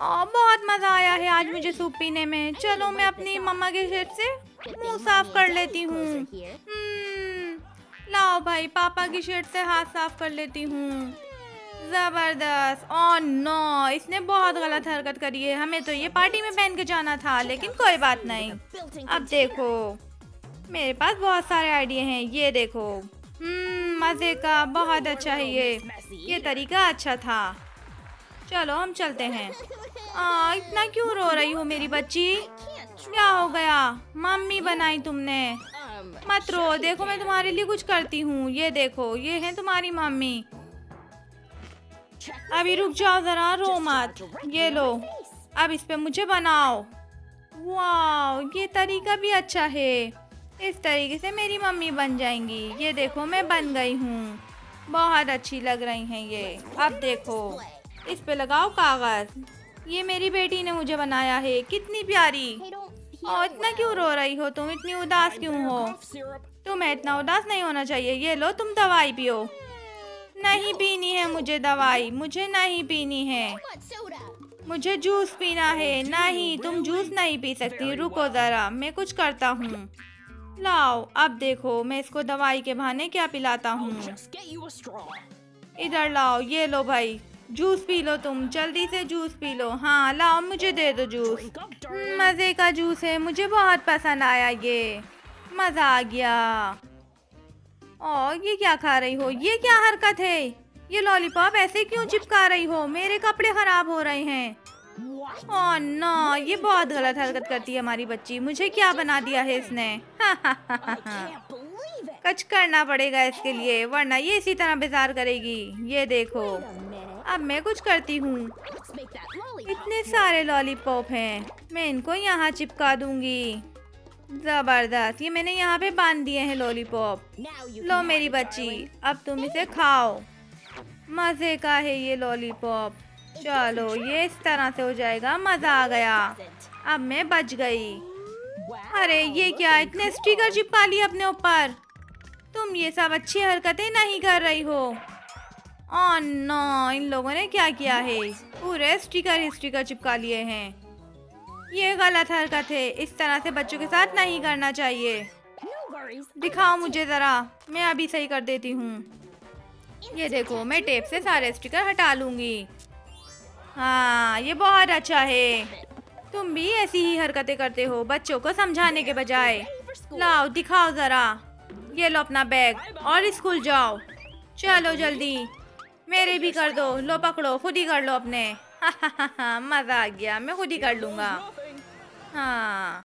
बहुत मज़ा आया है आज मुझे सूप पीने में। चलो मैं अपनी मम्मा के शेर से मुंह साफ कर लेती हूँ। लाओ भाई, पापा की शर्ट से हाथ साफ कर लेती हूँ। जबरदस्त। ओह नो, इसने बहुत गलत हरकत करी है। हमें तो ये पार्टी में पहन के जाना था, लेकिन कोई बात नहीं। अब देखो, मेरे पास बहुत सारे आइडिया हैं। ये देखो, मज़े का, बहुत अच्छा है ये तरीका अच्छा था। चलो हम चलते हैं। इतना क्यों रो रही हो मेरी बच्ची? क्या हो गया? मम्मी बनाई तुमने? मत रो, देखो मैं तुम्हारे लिए कुछ करती हूँ। ये देखो, ये है तुम्हारी मम्मी। अभी रुक जाओ जरा, रो मत। ये लो, अब इस पे मुझे बनाओ। वाह, ये तरीका भी अच्छा है। इस तरीके से मेरी मम्मी बन जाएंगी। ये देखो मैं बन गई हूँ। बहुत अच्छी लग रही हैं ये। अब देखो, इस पे लगाओ कागज। ये मेरी बेटी ने मुझे बनाया है, कितनी प्यारी। और इतना क्यों रो रही हो तुम? इतनी उदास क्यों हो? तुम्हें इतना उदास नहीं होना चाहिए। ये लो, तुम दवाई पियो। नहीं पीनी है मुझे दवाई, मुझे नहीं पीनी है। मुझे जूस पीना है। नहीं, तुम जूस नहीं पी सकती। रुको ज़रा, मैं कुछ करता हूँ। लाओ, अब देखो मैं इसको दवाई के बहाने क्या पिलाता हूँ। इधर लाओ, ये लो भाई, जूस पी लो। तुम जल्दी से जूस पी लो। हाँ लाओ, मुझे दे दो जूस। मज़े का जूस है, मुझे बहुत पसंद आया ये। मज़ा आ गया। और ये क्या खा रही हो? ये क्या हरकत है? ये लॉलीपॉप ऐसे क्यों चिपका रही हो? मेरे कपड़े खराब हो रहे हैं। ओह नो, ये बहुत गलत हरकत करती है हमारी बच्ची। मुझे क्या बना दिया है इसने? कुछ करना पड़ेगा इसके लिए, वरना ये इसी तरह बेजार करेगी। ये देखो, अब मैं कुछ करती हूँ। इतने सारे लॉलीपॉप हैं, मैं इनको यहाँ चिपका दूंगी। जबरदस्त, ये मैंने यहाँ पे बांध दिए हैं लॉलीपॉप। लो मेरी बच्ची, अब तुम इसे खाओ। मज़े का है ये लॉलीपॉप। चलो, ये इस तरह से हो जाएगा। मज़ा आ गया। अब मैं बच गई। अरे ये क्या, इतने स्टिकर चिपका लिए अपने ऊपर? तुम ये सब अच्छी हरकतें नहीं कर रही हो। ओह नो, इन लोगों ने क्या किया है? पूरे स्टिकर ही स्टिकर चिपका लिए हैं। ये गलत हरकत है। इस तरह से बच्चों के साथ नहीं करना चाहिए। दिखाओ मुझे ज़रा, मैं अभी सही कर देती हूँ। ये देखो, मैं टेप से सारे स्टिकर हटा लूँगी। हाँ, ये बहुत अच्छा है। तुम भी ऐसी ही हरकतें करते हो बच्चों को समझाने के बजाय। लाओ, दिखाओ ज़रा। ये लो अपना बैग और स्कूल जाओ। चलो जल्दी, मेरे भी कर दो। लो पकड़ो, खुद ही कर लो अपने। मज़ा आ गया, मैं खुद ही कर लूँगा। हाँ।